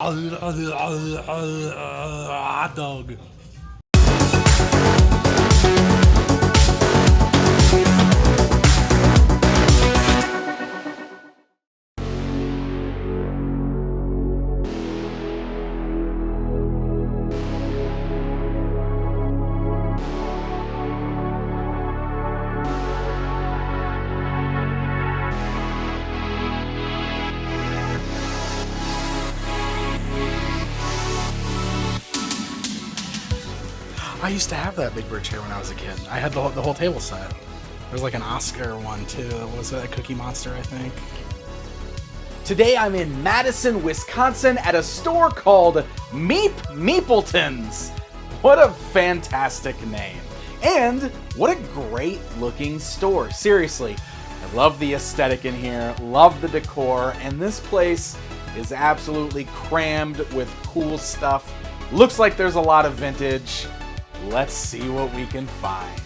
Hot dog. I used to have that Big Bird chair when I was a kid. I had the whole table set. There's like an Oscar one too. Was it a Cookie Monster, I think? Today I'm in Madison, Wisconsin at a store called Meep Meepletons. What a fantastic name. And what a great looking store. Seriously, I love the aesthetic in here, love the decor, and this place is absolutely crammed with cool stuff. Looks like there's a lot of vintage. Let's see what we can find.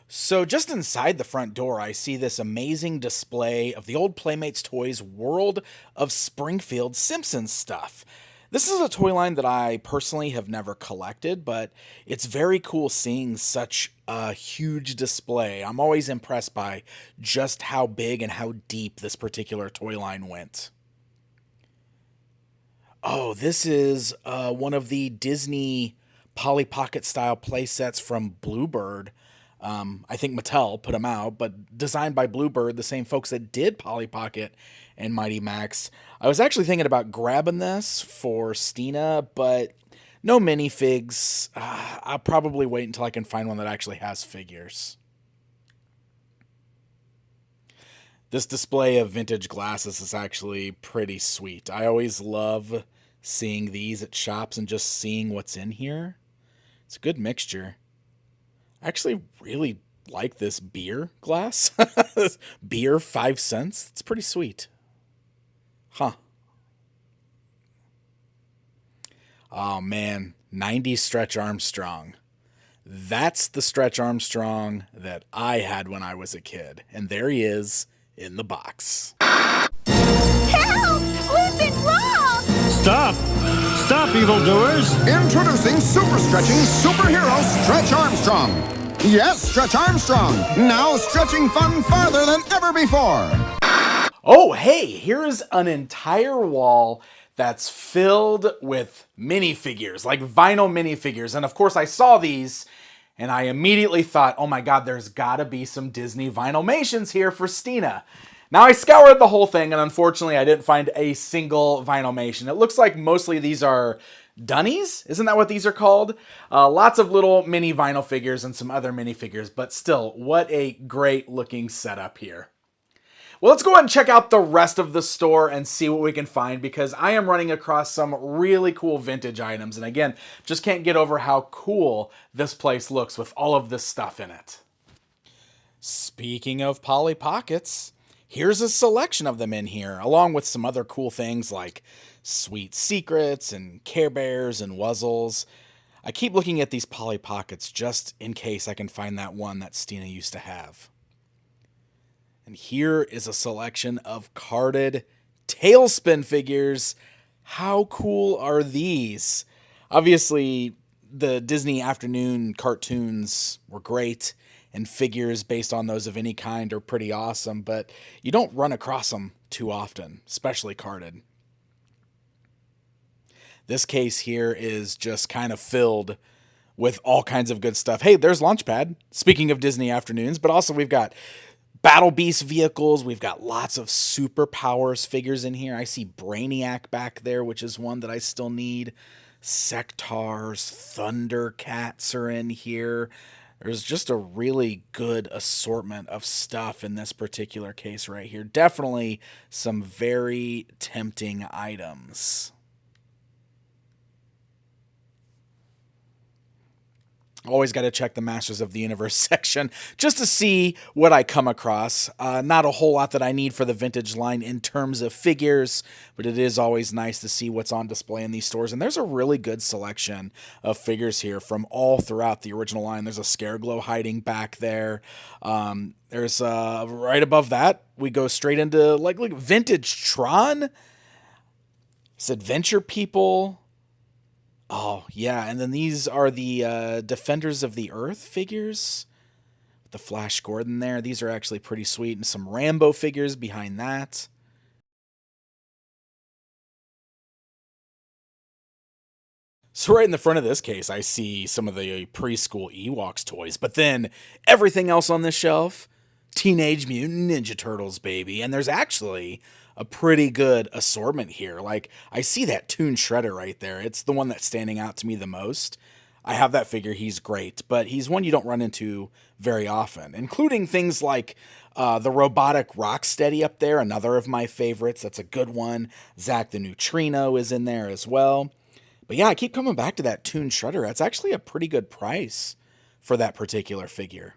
So just inside the front door, I see this amazing display of the old Playmates Toys World of Springfield Simpsons stuff. This is a toy line that I personally have never collected, but it's very cool seeing such a huge display. I'm always impressed by just how big and how deep this particular toy line went. Oh, this is one of the Disney Polly Pocket style playsets from Bluebird. I think Mattel put them out, but designed by Bluebird, the same folks that did Polly Pocket and Mighty Max. I was actually thinking about grabbing this for Stina, but no minifigs. I'll probably wait until I can find one that actually has figures. This display of vintage glasses is actually pretty sweet. I always love seeing these at shops and just seeing what's in here. It's a good mixture. I actually really like this beer glass. Beer, 5 cents. It's pretty sweet. Huh. Oh man, 90s Stretch Armstrong. That's the Stretch Armstrong that I had when I was a kid. And there he is in the box. Help! We've been robbed! Stop! Stop, evildoers! Introducing super stretching superhero Stretch Armstrong. Yes, Stretch Armstrong. Now stretching fun farther than ever before. Oh, hey, here's an entire wall that's filled with minifigures, like vinyl minifigures. And of course, I saw these and I immediately thought, oh my God, there's gotta be some Disney Vinylmations here for Stina. Now I scoured the whole thing and unfortunately I didn't find a single Vinylmation. It looks like mostly these are Dunnies? Isn't that what these are called? Lots of little mini vinyl figures and some other minifigures, but still, what a great looking setup here. Well, let's go ahead and check out the rest of the store and see what we can find because I am running across some really cool vintage items. And again, just can't get over how cool this place looks with all of this stuff in it. Speaking of Polly Pockets, here's a selection of them in here, along with some other cool things like Sweet Secrets and Care Bears and Wuzzles. I keep looking at these Polly Pockets just in case I can find that one that Stina used to have. And here is a selection of carded Tailspin figures. How cool are these? Obviously, the Disney afternoon cartoons were great, and figures based on those of any kind are pretty awesome, but you don't run across them too often, especially carded. This case here is just kind of filled with all kinds of good stuff. Hey, there's Launchpad, speaking of Disney afternoons, but also we've got Battle Beast vehicles. We've got lots of Superpowers figures in here. I see Brainiac back there, which is one that I still need. Sectars, Thundercats are in here. There's just a really good assortment of stuff in this particular case right here. Definitely some very tempting items. Always got to check the Masters of the Universe section just to see what I come across. Not a whole lot that I need for the vintage line in terms of figures, but it is always nice to see what's on display in these stores. And there's a really good selection of figures here from all throughout the original line. There's a Scareglow hiding back there. There's right above that, we go straight into like vintage Tron. It's Adventure People. Oh, yeah, and then these are the Defenders of the Earth figures. With the Flash Gordon there. These are actually pretty sweet. And some Rambo figures behind that. So right in the front of this case, I see some of the preschool Ewoks toys. But then everything else on this shelf, Teenage Mutant Ninja Turtles, baby. And there's actually a pretty good assortment here. Like, I see that Toon Shredder right there. It's the one that's standing out to me the most. I have that figure. He's great. But he's one you don't run into very often. Including things like the robotic Rocksteady up there. Another of my favorites. That's a good one. Zack the Neutrino is in there as well. But yeah, I keep coming back to that Toon Shredder. That's actually a pretty good price for that particular figure.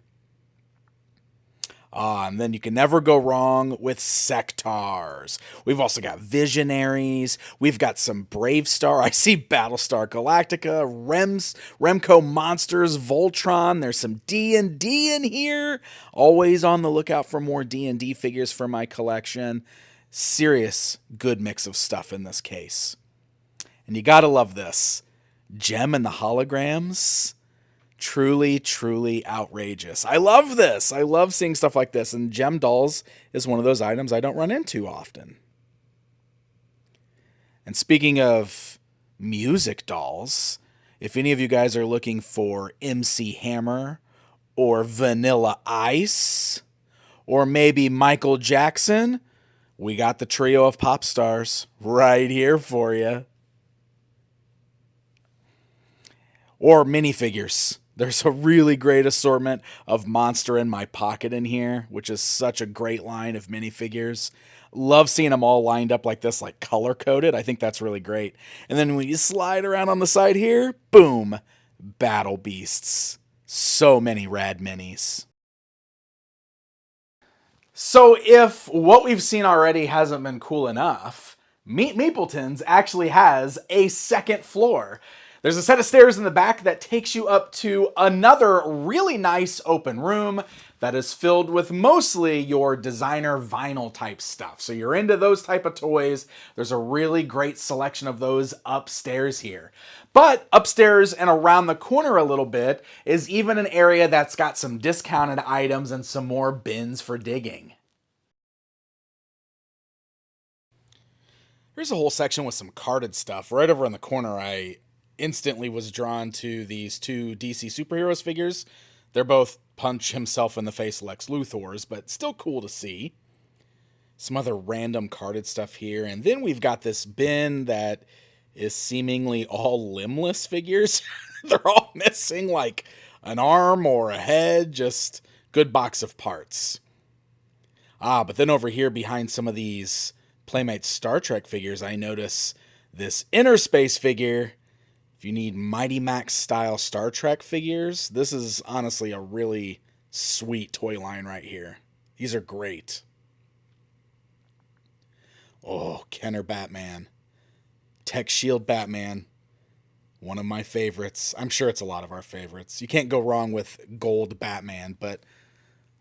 And then you can never go wrong with Sectars. We've also got Visionaries. We've got some Brave Star. I see Battlestar Galactica, Remco Monsters, Voltron. There's some D&D in here. Always on the lookout for more D&D figures for my collection. Serious good mix of stuff in this case. And you gotta love this. Gem and the holograms. Truly, truly outrageous. I love this. I love seeing stuff like this. And Gem dolls is one of those items I don't run into often. And speaking of music dolls, if any of you guys are looking for MC Hammer or Vanilla Ice or maybe Michael Jackson, we got the trio of pop stars right here for you. Or minifigures. There's a really great assortment of Monster in My Pocket in here, which is such a great line of minifigures. Love seeing them all lined up like this, like color-coded. I think that's really great. And then when you slide around on the side here, boom, Battle Beasts. So many rad minis. So if what we've seen already hasn't been cool enough, Meep Meepletons actually has a second floor. There's a set of stairs in the back that takes you up to another really nice open room that is filled with mostly your designer vinyl type stuff. So you're into those type of toys. There's a really great selection of those upstairs here. But upstairs and around the corner a little bit is even an area that's got some discounted items and some more bins for digging. Here's a whole section with some carded stuff. Right over in the corner, I instantly was drawn to these two DC superheroes figures. They're both punch himself in the face Lex Luthor's, but still cool to see. Some other random carded stuff here. And then we've got this bin that is seemingly all limbless figures. They're all missing like an arm or a head. Just good box of parts. But then over here behind some of these Playmates Star Trek figures, I notice this Inner Space figure. If you need Mighty Max style Star Trek figures, this is honestly a really sweet toy line right here. These are great. Oh, Kenner Batman. Tech Shield Batman. One of my favorites. I'm sure it's a lot of our favorites. You can't go wrong with Gold Batman, but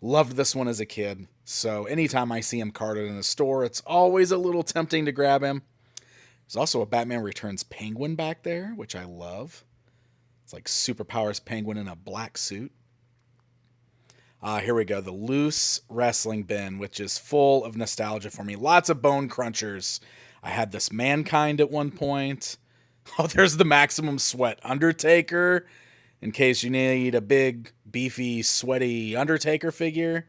loved this one as a kid. So anytime I see him carded in a store, it's always a little tempting to grab him. There's also a Batman Returns Penguin back there, which I love. It's like Superpowers Penguin in a black suit. Here we go. The loose wrestling bin, which is full of nostalgia for me. Lots of bone crunchers. I had this Mankind at one point. Oh, there's the Maximum Sweat Undertaker, in case you need a big, beefy, sweaty Undertaker figure.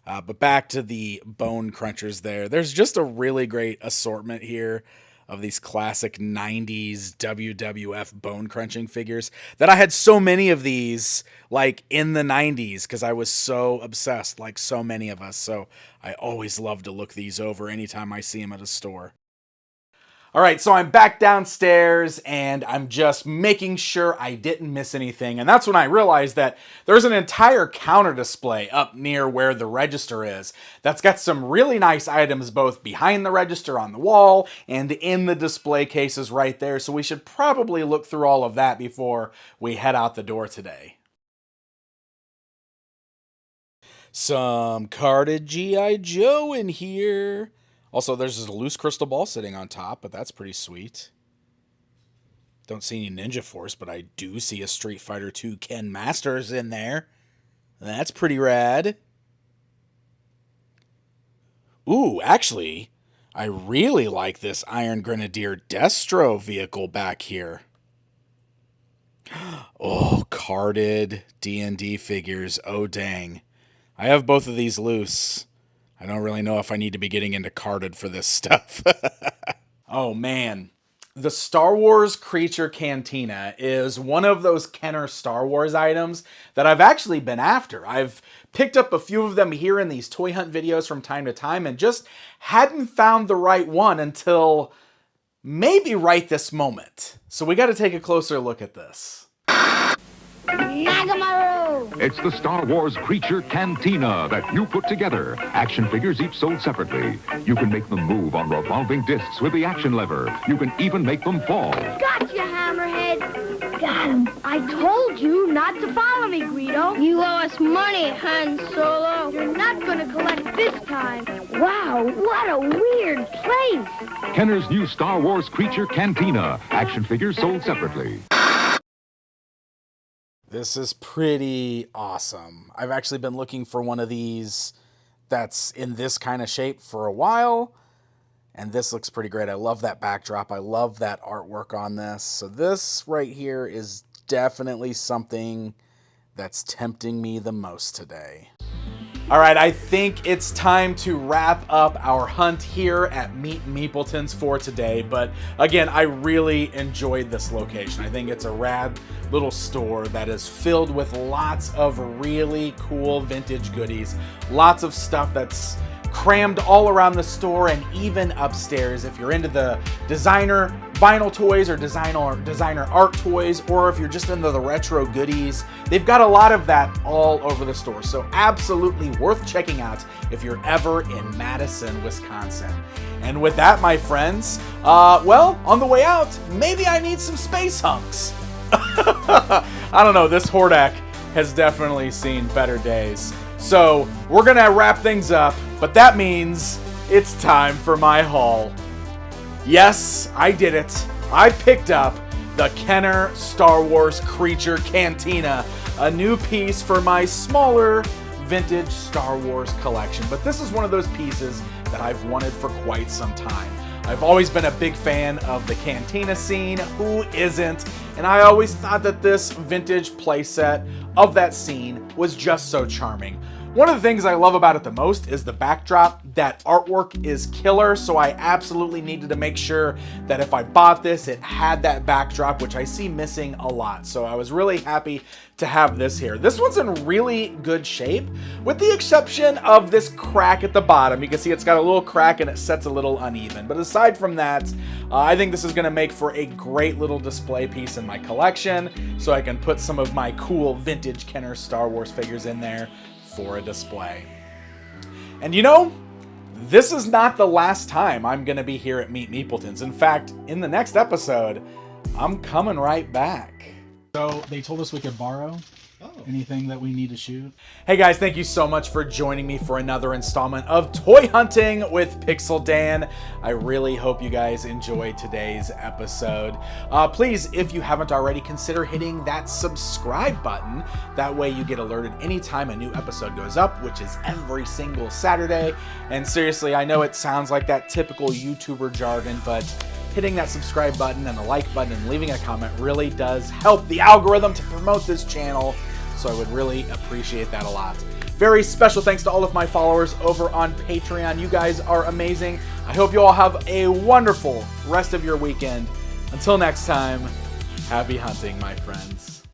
But back to the bone crunchers there. There's just a really great assortment here of these classic 90s WWF bone crunching figures that I had so many of these like in the 90s because I was so obsessed, like so many of us. So I always love to look these over anytime I see them at a store. All right, so I'm back downstairs and I'm just making sure I didn't miss anything. And that's when I realized that there's an entire counter display up near where the register is that's got some really nice items both behind the register on the wall and in the display cases right there. So we should probably look through all of that before we head out the door today. Some carded G.I. Joe in here. Also, there's a loose crystal ball sitting on top, but that's pretty sweet. Don't see any Ninja Force, but I do see a Street Fighter 2 Ken Masters in there. That's pretty rad. Ooh, actually, I really like this Iron Grenadier Destro vehicle back here. Oh, carded D&D figures. Oh, dang. I have both of these loose. I don't really know if I need to be getting into carded for this stuff. Oh, man. The Star Wars Creature Cantina is one of those Kenner Star Wars items that I've actually been after. I've picked up a few of them here in these toy hunt videos from time to time and just hadn't found the right one until maybe right this moment. So we got to take a closer look at this. Nagamaru! It's the Star Wars Creature Cantina that you put together. Action figures each sold separately. You can make them move on revolving discs with the action lever. You can even make them fall. Gotcha, Hammerhead! Got him. I told you not to follow me, Greedo. You owe us money, Han Solo. You're not gonna collect this time. Wow, what a weird place. Kenner's new Star Wars Creature Cantina. Action figures sold separately. This is pretty awesome. I've actually been looking for one of these that's in this kind of shape for a while, and this looks pretty great. I love that backdrop. I love that artwork on this. So this right here is definitely something that's tempting me the most today. All right, I think it's time to wrap up our hunt here at Meep Meepletons for today. But again, I really enjoyed this location. I think it's a rad little store that is filled with lots of really cool vintage goodies. Lots of stuff that's crammed all around the store and even upstairs. If you're into the designer vinyl toys or designer art toys, or if you're just into the retro goodies, they've got a lot of that all over the store. So absolutely worth checking out if you're ever in Madison, Wisconsin. And with that, my friends, well, on the way out, maybe I need some space hunks. I don't know, this Hordak has definitely seen better days. So we're gonna wrap things up, but that means it's time for my haul. Yes, I did it. I picked up the Kenner Star Wars Creature Cantina, a new piece for my smaller vintage Star Wars collection. But this is one of those pieces that I've wanted for quite some time. I've always been a big fan of the Cantina scene. Who isn't? And I always thought that this vintage playset of that scene was just so charming. One of the things I love about it the most is the backdrop. That artwork is killer, so I absolutely needed to make sure that if I bought this, it had that backdrop, which I see missing a lot. So I was really happy to have this here. This one's in really good shape, with the exception of this crack at the bottom. You can see it's got a little crack and it sets a little uneven. But aside from that, I think this is gonna make for a great little display piece in my collection, so I can put some of my cool vintage Kenner Star Wars figures in there for a display. And you know, this is not the last time I'm going to be here at Meep Meepletons. In fact, in the next episode, I'm coming right back. So they told us we could borrow anything that we need to shoot. Hey guys, thank you so much for joining me for another installment of Toy Hunting with Pixel Dan. I really hope you guys enjoyed today's episode. Please, if you haven't already, consider hitting that subscribe button. That way you get alerted anytime a new episode goes up, which is every single Saturday. And seriously, I know it sounds like that typical YouTuber jargon, but hitting that subscribe button and the like button and leaving a comment really does help the algorithm to promote this channel. So I would really appreciate that a lot. Very special thanks to all of my followers over on Patreon. You guys are amazing. I hope you all have a wonderful rest of your weekend. Until next time, happy hunting, my friends.